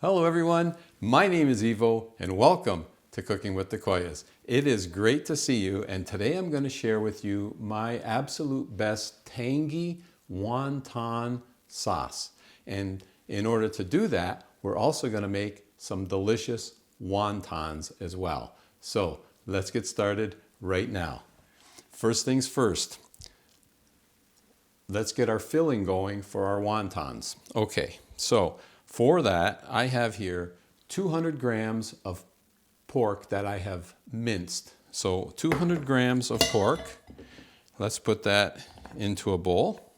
Hello everyone, my name is EVOO and welcome to Cooking with the Koyas. It is great to see you, and today I'm going to share with you my absolute best tangy wonton sauce. And in order to do that, we're also going to make some delicious wontons as well. So let's get started right now. First things first, let's get our filling going for our wontons. Okay, so for that, I have here 200 grams of pork that I have minced. So 200 grams of pork. Let's put that into a bowl.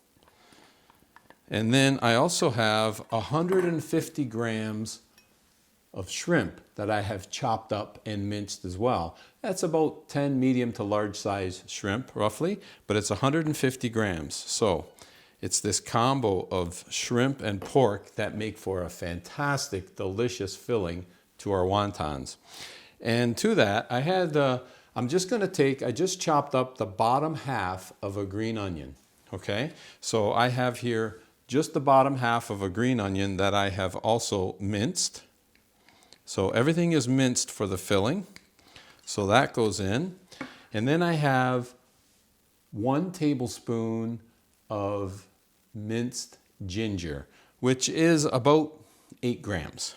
And then I also have 150 grams of shrimp that I have chopped up and minced as well. That's about 10 medium to large size shrimp roughly, but it's 150 grams. So it's this combo of shrimp and pork that make for a fantastic, delicious filling to our wontons. And to that, I just chopped up the bottom half of a green onion, okay? So I have here just the bottom half of a green onion that I have also minced. So everything is minced for the filling. So that goes in. And then I have 1 tablespoon of minced ginger, which is about 8 grams.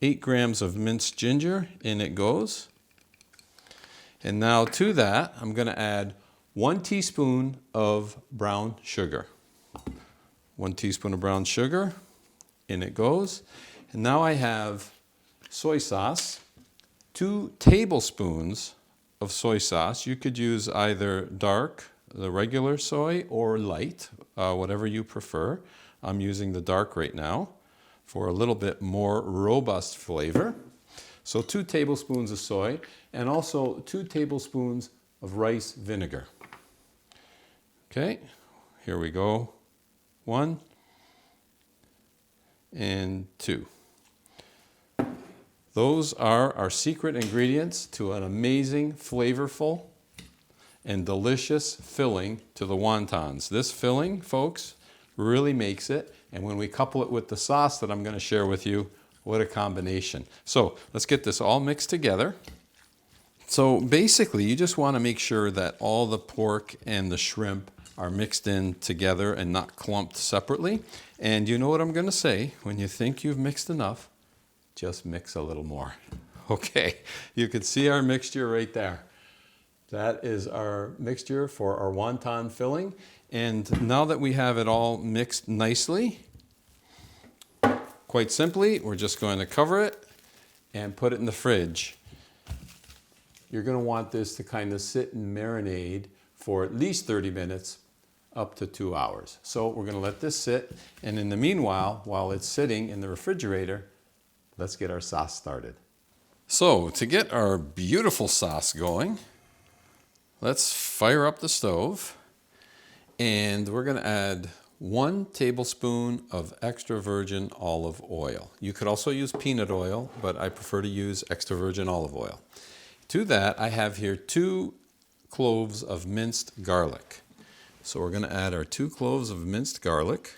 8 grams of minced ginger, in it goes. And now to that, I'm going to add 1 teaspoon of brown sugar. 1 teaspoon of brown sugar, in it goes. And now I have soy sauce, 2 tablespoons of soy sauce. You could use either dark, the regular soy, or light, whatever you prefer. I'm using the dark right now for a little bit more robust flavor. So 2 tablespoons of soy, and also 2 tablespoons of rice vinegar. Okay, here we go. 1 and 2. Those are our secret ingredients to an amazing, flavorful, and delicious filling to the wontons. This filling, folks, really makes it. And when we couple it with the sauce that I'm going to share with you, what a combination. So let's get this all mixed together. So basically, you just want to make sure that all the pork and the shrimp are mixed in together and not clumped separately. And you know what I'm going to say, when you think you've mixed enough, just mix a little more. Okay, you can see our mixture right there. That is our mixture for our wonton filling. And now that we have it all mixed nicely, quite simply, we're just going to cover it and put it in the fridge. You're going to want this to kind of sit and marinate for at least 30 minutes, up to 2 hours. So we're going to let this sit, and in the meanwhile, while it's sitting in the refrigerator, let's get our sauce started. So to get our beautiful sauce going, let's fire up the stove, and we're going to add 1 tablespoon of extra virgin olive oil. You could also use peanut oil, but I prefer to use extra virgin olive oil. To that, I have here 2 cloves of minced garlic. So we're going to add our 2 cloves of minced garlic.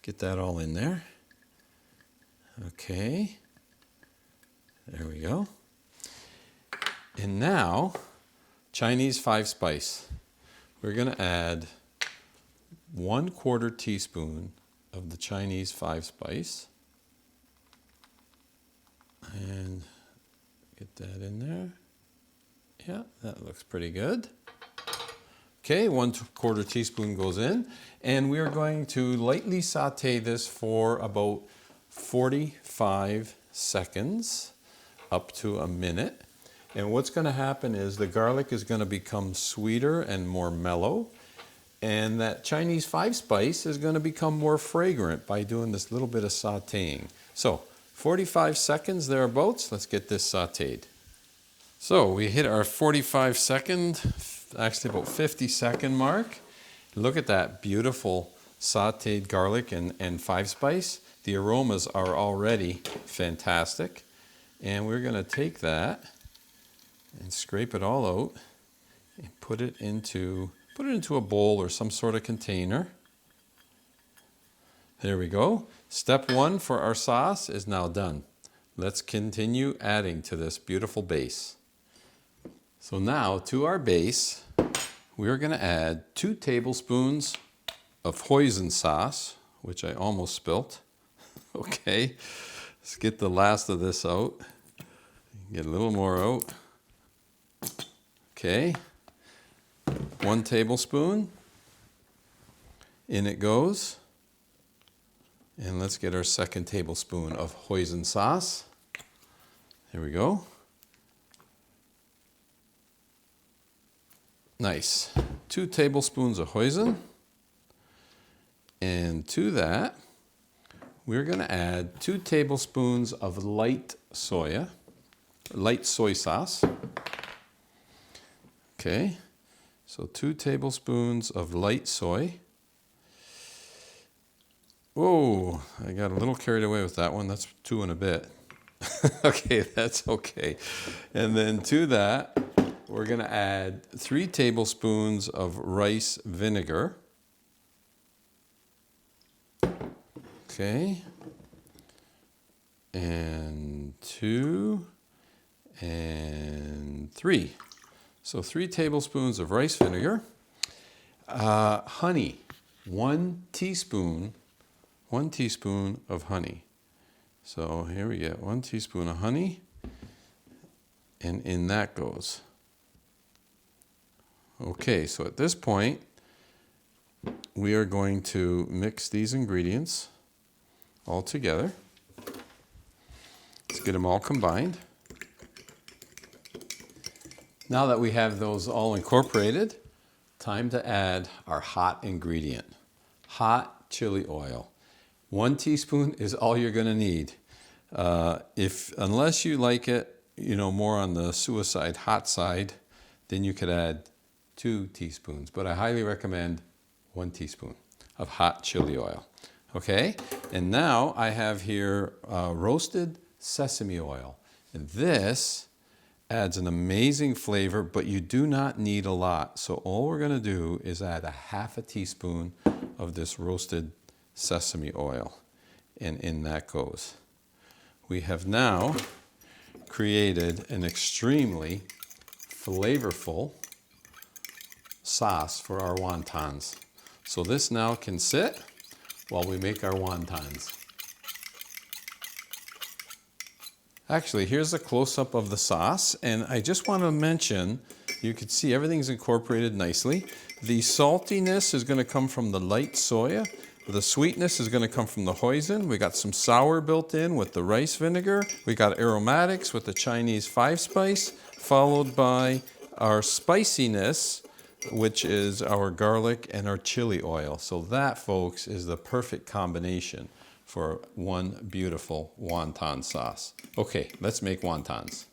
Get that all in there. Okay, there we go. And now, Chinese 5 spice. We're going to add 1/4 teaspoon of the Chinese 5 spice. And get that in there. Yeah, that looks pretty good. Okay, 1/4 teaspoon goes in. And we are going to lightly saute this for about 45 seconds, up to a minute. And what's going to happen is the garlic is going to become sweeter and more mellow, and that Chinese 5 spice is going to become more fragrant by doing this little bit of sauteing. So 45 seconds thereabouts, let's get this sauteed. So we hit our 45 second, actually about 50-second mark. Look at that beautiful sauteed garlic and 5 spice. The aromas are already fantastic. And we're going to take that and scrape it all out and put it into a bowl or some sort of container. There we go. Step one for our sauce is now done. Let's continue adding to this beautiful base. So now to our base, we're going to add 2 tablespoons of Hoisin sauce, which I almost spilt. Okay, let's get the last of this out. Get a little more out. Okay, 1 tablespoon. In it goes. And let's get our 2nd tablespoon of Hoisin sauce. There we go. Nice. 2 tablespoons of Hoisin. And to that, we're going to add 2 tablespoons of light soy sauce. Okay, so 2 tablespoons of light soy. Whoa, I got a little carried away with that one. That's 2 and a bit. Okay, that's okay. And then to that, we're going to add 3 tablespoons of rice vinegar. Okay. And 2 and 3. So 3 tablespoons of rice vinegar. Honey, 1 teaspoon of honey. So here we get 1 teaspoon of honey, and in that goes. Okay, so at this point, we are going to mix these ingredients all together. Let's get them all combined. Now that we have those all incorporated, time to add our hot ingredient, hot chili oil. 1 teaspoon is all you're going to need. Unless you like it, more on the suicide hot side, then you could add 2 teaspoons. But I highly recommend 1 teaspoon of hot chili oil. Okay, and now I have here roasted sesame oil. And this adds an amazing flavor, but you do not need a lot. So all we're going to do is add 1/2 teaspoon of this roasted sesame oil. And in that goes. We have now created an extremely flavorful sauce for our wontons. So this now can sit while we make our wontons. Actually, here's a close-up of the sauce, and I just want to mention, you can see everything's incorporated nicely. The saltiness is going to come from the light soya. The sweetness is going to come from the Hoisin. We got some sour built in with the rice vinegar. We got aromatics with the Chinese 5-spice, followed by our spiciness, which is our garlic and our chili oil. So that, folks, is the perfect combination for one beautiful wonton sauce. Okay, let's make wontons.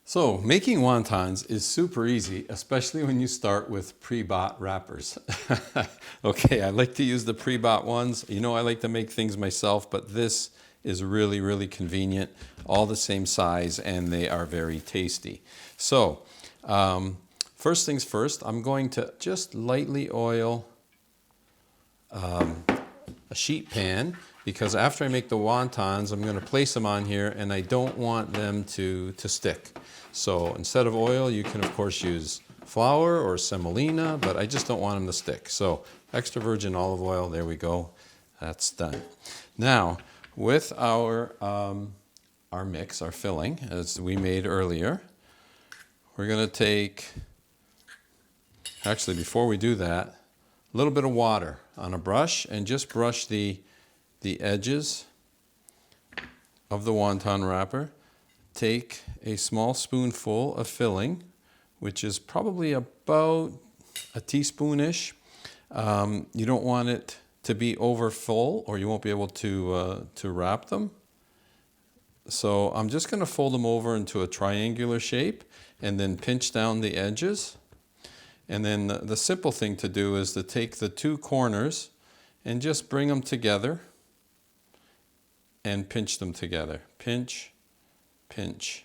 So making wontons is super easy, especially when you start with pre-bought wrappers. Okay, I like to use the pre-bought ones. I like to make things myself, but this is really, really convenient. All the same size, and they are very tasty. So, first things first, I'm going to just lightly oil a sheet pan, because after I make the wontons, I'm going to place them on here, and I don't want them to stick. So instead of oil, you can of course use flour or semolina, but I just don't want them to stick. So extra virgin olive oil, there we go. That's done. Now, with our mix, our filling, as we made earlier, we're going to take, actually before we do that, a little bit of water on a brush, and just brush the edges of the wonton wrapper. Take a small spoonful of filling, which is probably about a teaspoon-ish. You don't want it to be over full, or you won't be able to wrap them. So I'm just going to fold them over into a triangular shape and then pinch down the edges. And then the simple thing to do is to take the 2 corners and just bring them together and pinch them together. Pinch, pinch,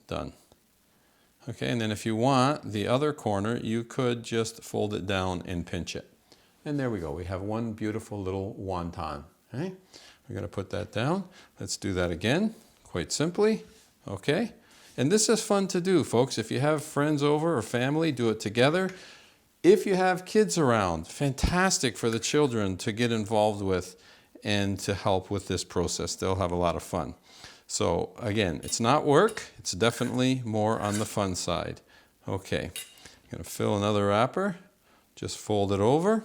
done. Okay, and then if you want the other corner, you could just fold it down and pinch it. And there we go. We have one beautiful little wonton. Okay? We're going to put that down. Let's do that again, quite simply. Okay? And this is fun to do, folks. If you have friends over or family, do it together. If you have kids around, fantastic for the children to get involved with and to help with this process. They'll have a lot of fun. So again, it's not work. It's definitely more on the fun side. Okay, I'm going to fill another wrapper. Just fold it over.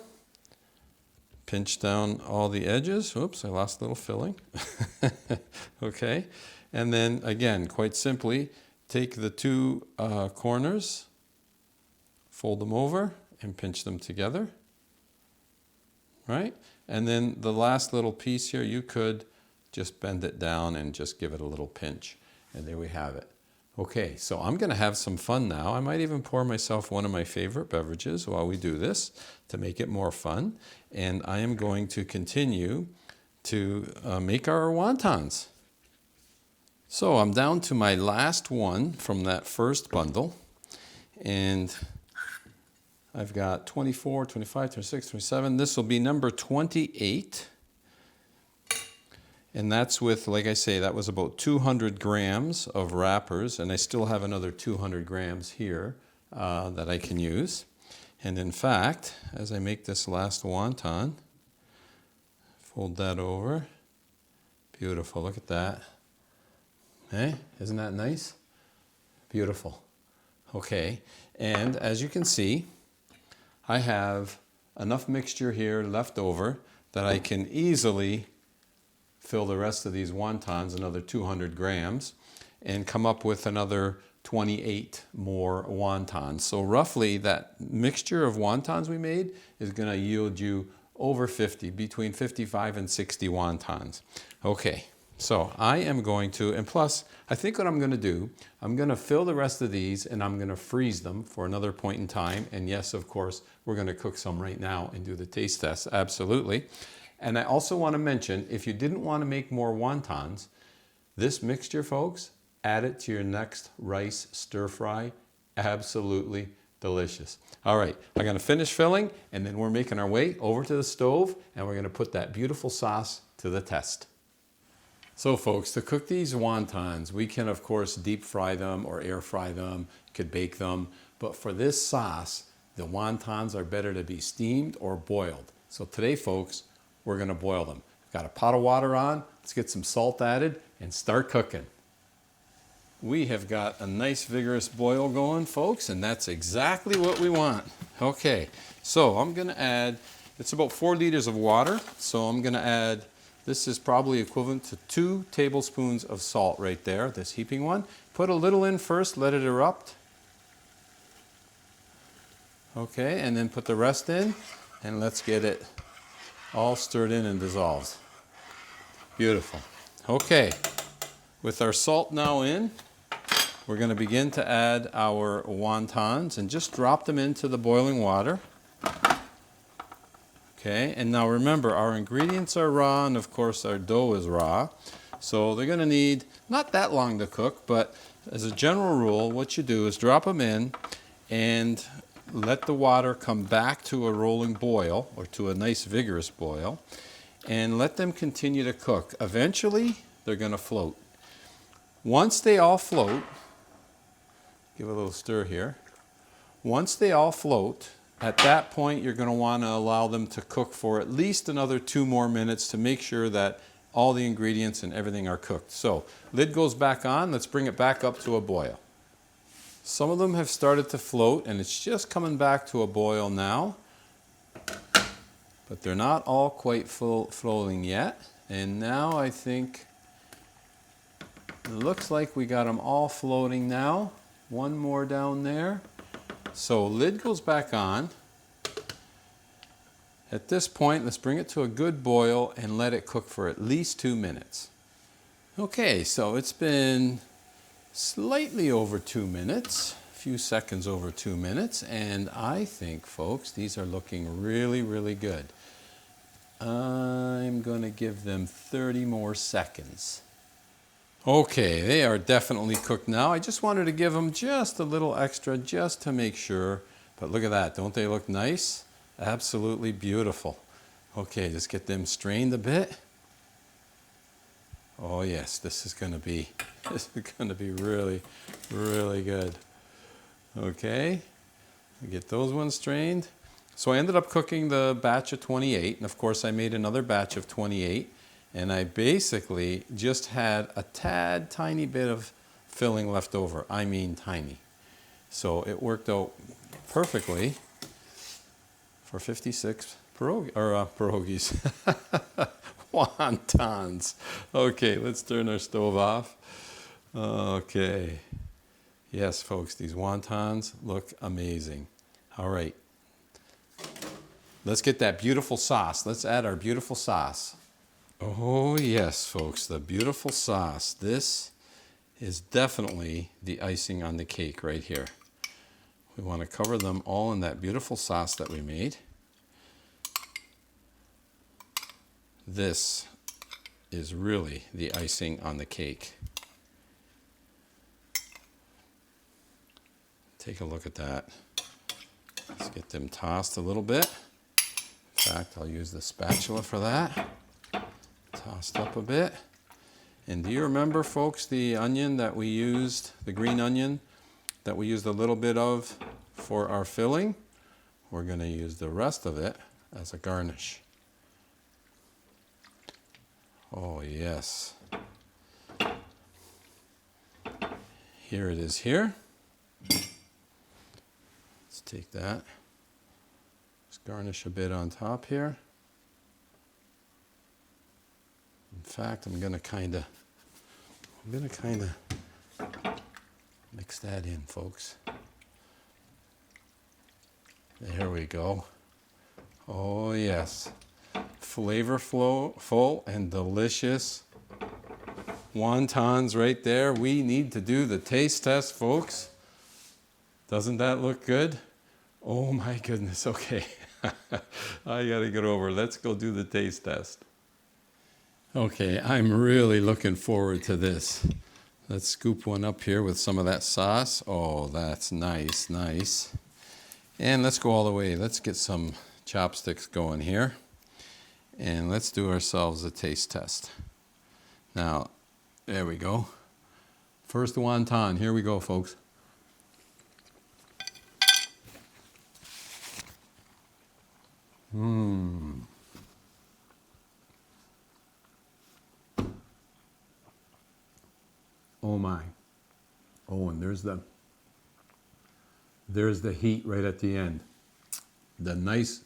Pinch down all the edges. Oops, I lost a little filling. Okay, and then again, quite simply, take the two corners, fold them over, and pinch them together. Right? And then the last little piece here, you could just bend it down and just give it a little pinch. And there we have it. Okay, so I'm going to have some fun now. I might even pour myself one of my favorite beverages while we do this to make it more fun. And I am going to continue to make our wontons. So I'm down to my last one from that first bundle. And I've got 24, 25, 26, 27. This will be number 28. And that's with, like I say, that was about 200 grams of wrappers, and I still have another 200 grams here that I can use. And in fact, as I make this last wonton, fold that over. Beautiful, look at that. Hey, isn't that nice? Beautiful. Okay, and as you can see, I have enough mixture here left over that I can easily fill the rest of these wontons, another 200 grams, and come up with another 28 more wontons. So roughly that mixture of wontons we made is going to yield you over 50, between 55 and 60 wontons. Okay, so I am going to, and plus I think what I'm going to do, I'm going to fill the rest of these and I'm going to freeze them for another point in time. And yes, of course, we're going to cook some right now and do the taste test, absolutely. And I also want to mention, if you didn't want to make more wontons, this mixture, folks, add it to your next rice stir fry. Absolutely delicious. All right, I'm going to finish filling, and then we're making our way over to the stove, and we're going to put that beautiful sauce to the test. So folks, to cook these wontons, we can of course deep fry them or air fry them, could bake them, but for this sauce, the wontons are better to be steamed or boiled. So today, folks, we're going to boil them. Got a pot of water on. Let's get some salt added and start cooking. We have got a nice vigorous boil going, folks, and that's exactly what we want. Okay, so I'm going to add, it's about 4 liters of water. So I'm going to add, this is probably equivalent to 2 tablespoons of salt right there, this heaping one. Put a little in first, let it erupt. Okay, and then put the rest in, and let's get it all stirred in and dissolved. Beautiful. Okay, with our salt now in, we're going to begin to add our wontons and just drop them into the boiling water. Okay, and now remember, our ingredients are raw, and of course our dough is raw. So they're going to need not that long to cook, but as a general rule, what you do is drop them in and let the water come back to a rolling boil, or to a nice vigorous boil, and let them continue to cook. Eventually, they're going to float. Once they all float, give a little stir here. Once they all float, at that point, you're going to want to allow them to cook for at least another 2 more minutes to make sure that all the ingredients and everything are cooked. So, lid goes back on. Let's bring it back up to a boil. Some of them have started to float, and it's just coming back to a boil now. But they're not all quite floating yet. And now I think it looks like we got them all floating now. One more down there. So lid goes back on. At this point, let's bring it to a good boil and let it cook for at least 2 minutes. Okay, so it's been slightly over 2 minutes, a few seconds over 2 minutes, and I think, folks, these are looking really, really good. I'm going to give them 30 more seconds. Okay, they are definitely cooked now. I just wanted to give them just a little extra just to make sure. But look at that, don't they look nice? Absolutely beautiful. Okay, just get them strained a bit. Oh yes, this is going to be really, really good. Okay, get those ones strained. So I ended up cooking the batch of 28, and of course I made another batch of 28, and I basically just had a tad tiny bit of filling left over. I mean tiny. So it worked out perfectly for 56 pierogies. Wontons. Okay, let's turn our stove off. Okay. Yes, folks, these wontons look amazing. All right. Let's get that beautiful sauce. Let's add our beautiful sauce. Oh, yes, folks, the beautiful sauce. This is definitely the icing on the cake right here. We want to cover them all in that beautiful sauce that we made. This is really the icing on the cake. Take a look at that. Let's get them tossed a little bit. In fact, I'll use the spatula for that. Tossed up a bit. And do you remember, folks, the onion that we used, the green onion that we used a little bit of for our filling? We're going to use the rest of it as a garnish. Oh, yes. Here it is here. Let's take that. Just garnish a bit on top here. In fact, I'm going to kind of mix that in, folks. There we go. Oh, yes. Flavorful and delicious wontons right there. We need to do the taste test, folks. Doesn't that look good? Oh my goodness. Okay. I gotta get over. Let's go do the taste test. Okay, I'm really looking forward to this. Let's scoop one up here with some of that sauce. Oh, that's nice, nice. And let's go all the way. Let's get some chopsticks going here. And let's do ourselves a taste test. Now, there we go. First wonton. Here we go, folks. Oh my. Oh, and there's the heat right at the end. The nice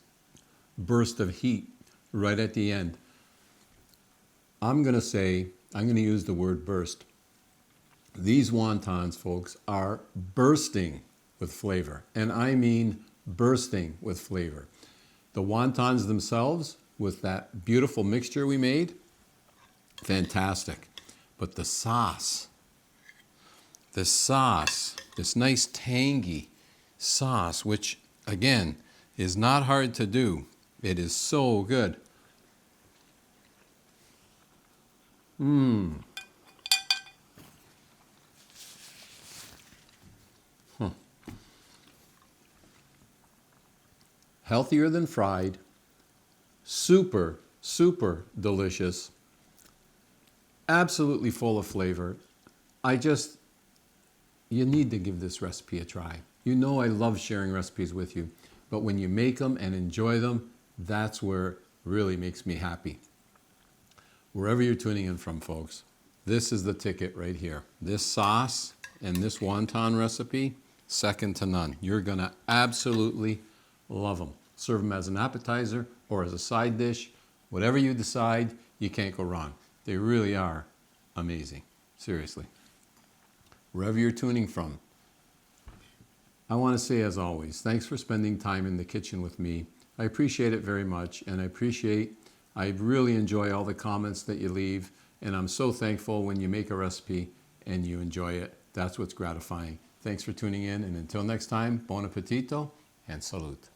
burst of heat right at the end. I'm going to use the word burst. These wontons, folks, are bursting with flavor. And I mean bursting with flavor. The wontons themselves, with that beautiful mixture we made, fantastic. But the sauce, this nice tangy sauce, which again is not hard to do. It is so good. Healthier than fried. Super, super delicious. Absolutely full of flavor. You need to give this recipe a try. You know I love sharing recipes with you, but when you make them and enjoy them, that's where it really makes me happy. Wherever you're tuning in from, folks, this is the ticket right here. This sauce and this wonton recipe, second to none. You're going to absolutely love them. Serve them as an appetizer or as a side dish. Whatever you decide, you can't go wrong. They really are amazing. Seriously. Wherever you're tuning from, I want to say, as always, thanks for spending time in the kitchen with me. I appreciate it very much, and I really enjoy all the comments that you leave, and I'm so thankful when you make a recipe and you enjoy it. That's what's gratifying. Thanks for tuning in, and until next time, buon appetito and salute.